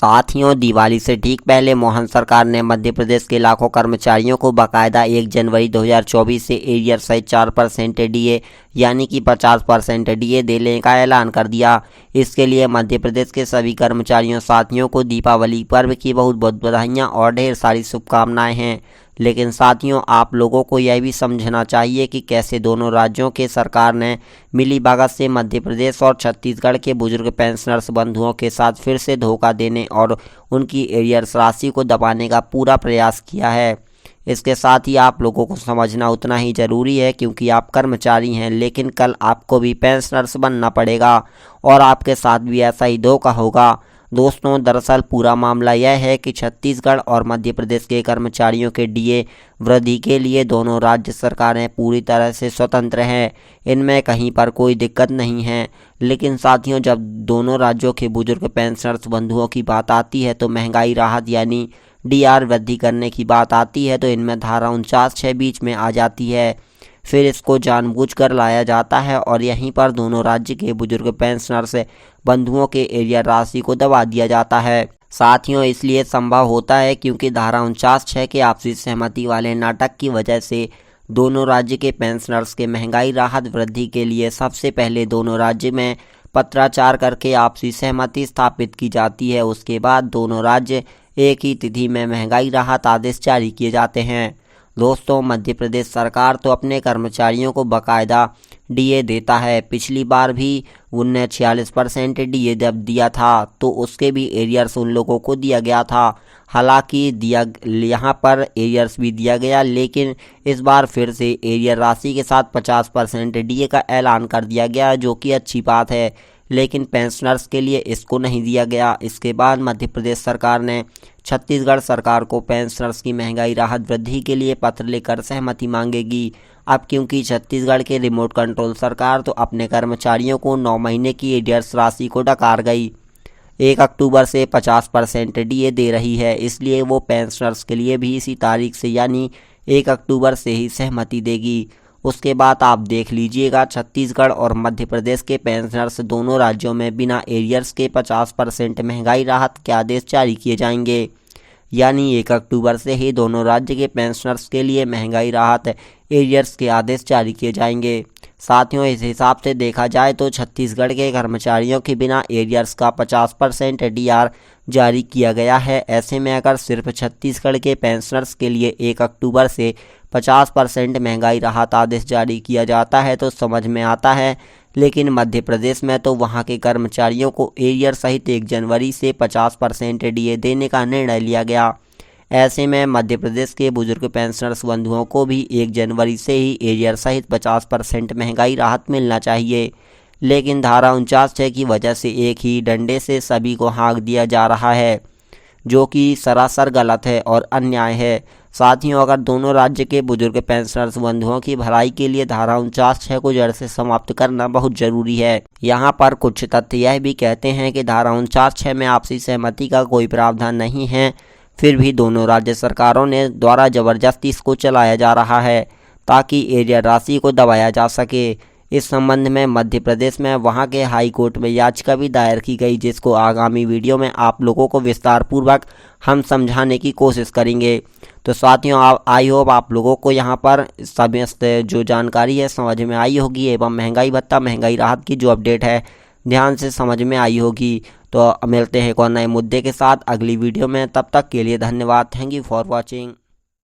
साथियों, दिवाली से ठीक पहले मोहन सरकार ने मध्य प्रदेश के लाखों कर्मचारियों को बाकायदा 1 जनवरी 2024 से एरियर सहित 4% डीए यानी कि 50% डीए देने का ऐलान कर दिया। इसके लिए मध्य प्रदेश के सभी कर्मचारियों साथियों को दीपावली पर्व की बहुत बहुत बधाइयाँ और ढेर सारी शुभकामनाएं हैं। लेकिन साथियों, आप लोगों को यह भी समझना चाहिए कि कैसे दोनों राज्यों के सरकार ने मिलीभगत से मध्य प्रदेश और छत्तीसगढ़ के बुजुर्ग पेंशनर्स बंधुओं के साथ फिर से धोखा देने और उनकी एरियर्स राशि को दबाने का पूरा प्रयास किया है। इसके साथ ही आप लोगों को समझना उतना ही ज़रूरी है क्योंकि आप कर्मचारी हैं, लेकिन कल आपको भी पेंशनर्स बनना पड़ेगा और आपके साथ भी ऐसा ही धोखा होगा। दोस्तों, दरअसल पूरा मामला यह है कि छत्तीसगढ़ और मध्य प्रदेश के कर्मचारियों के डीए वृद्धि के लिए दोनों राज्य सरकारें पूरी तरह से स्वतंत्र हैं। इनमें कहीं पर कोई दिक्कत नहीं है। लेकिन साथियों, जब दोनों राज्यों के बुजुर्ग पेंशनर्स बंधुओं की बात आती है तो महंगाई राहत यानी डीआर वृद्धि करने की बात आती है तो इनमें धारा 49(6) बीच में आ जाती है। फिर इसको जानबूझकर लाया जाता है और यहीं पर दोनों राज्य के बुजुर्ग पेंशनर्स बंधुओं के एरियर राशि को दबा दिया जाता है। साथियों, इसलिए संभव होता है क्योंकि धारा 49(6) के आपसी सहमति वाले नाटक की वजह से दोनों राज्य के पेंशनर्स के महंगाई राहत वृद्धि के लिए सबसे पहले दोनों राज्य में पत्राचार करके आपसी सहमति स्थापित की जाती है। उसके बाद दोनों राज्य एक ही तिथि में महंगाई राहत आदेश जारी किए जाते हैं। दोस्तों, मध्य प्रदेश सरकार तो अपने कर्मचारियों को बाकायदा डीए देता है। पिछली बार भी उनने 46% डीए जब दिया था तो उसके भी एरियर्स उन लोगों को दिया गया था। हालांकि यहाँ पर एरियर्स भी दिया गया, लेकिन इस बार फिर से एरियर राशि के साथ 50% डीए का ऐलान कर दिया गया, जो कि अच्छी बात है। लेकिन पेंशनर्स के लिए इसको नहीं दिया गया। इसके बाद मध्य प्रदेश सरकार ने छत्तीसगढ़ सरकार को पेंशनर्स की महंगाई राहत वृद्धि के लिए पत्र लिखकर सहमति मांगेगी। अब क्योंकि छत्तीसगढ़ के रिमोट कंट्रोल सरकार तो अपने कर्मचारियों को 9 महीने की एरियर्स राशि को डकार गई। 1 अक्टूबर से 50% डीए दे रही है, इसलिए वो पेंशनर्स के लिए भी इसी तारीख से यानी 1 अक्टूबर से ही सहमति देगी। उसके बाद आप देख लीजिएगा, छत्तीसगढ़ और मध्य प्रदेश के पेंशनर्स दोनों राज्यों में बिना एरियर्स के 50% महंगाई राहत के आदेश जारी किए जाएंगे। यानी 1 अक्टूबर से ही दोनों राज्य के पेंशनर्स के लिए महंगाई राहत एरियर्स के आदेश जारी किए जाएंगे। साथियों, इस हिसाब से देखा जाए तो छत्तीसगढ़ के कर्मचारियों के बिना एरियर्स का 50% डीआर जारी किया गया है। ऐसे में अगर सिर्फ छत्तीसगढ़ के पेंशनर्स के लिए 1 अक्टूबर से 50% महंगाई राहत आदेश जारी किया जाता है तो समझ में आता है, लेकिन मध्य प्रदेश में तो वहां के कर्मचारियों को एरियर सहित 1 जनवरी से 50% डीए देने का निर्णय लिया गया। ऐसे में मध्य प्रदेश के बुजुर्ग पेंशनर्स बंधुओं को भी 1 जनवरी से ही एरियर सहित 50% महंगाई राहत मिलना चाहिए। लेकिन धारा 49(6) की वजह से एक ही डंडे से सभी को हाँक दिया जा रहा है, जो कि सरासर गलत है और अन्याय है। साथियों, अगर दोनों राज्य के बुजुर्ग पेंशनर्स बंधुओं की भलाई के लिए धारा 49(6) को जड़ से समाप्त करना बहुत जरूरी है। यहाँ पर कुछ तथ्य यह भी कहते हैं कि धारा 49(6) में आपसी सहमति का कोई प्रावधान नहीं है, फिर भी दोनों राज्य सरकारों ने द्वारा जबरदस्ती इसको चलाया जा रहा है ताकि एरियर राशि को दबाया जा सके। इस संबंध में मध्य प्रदेश में वहां के हाई कोर्ट में याचिका भी दायर की गई, जिसको आगामी वीडियो में आप लोगों को विस्तार पूर्वक हम समझाने की कोशिश करेंगे। तो साथियों, आई होप आप लोगों को यहाँ पर समस्त जो जानकारी है समझ में आई होगी एवं महंगाई भत्ता महंगाई राहत की जो अपडेट है ध्यान से समझ में आई होगी। तो मिलते हैं एक और नए मुद्दे के साथ अगली वीडियो में। तब तक के लिए धन्यवाद। Thank you for watching.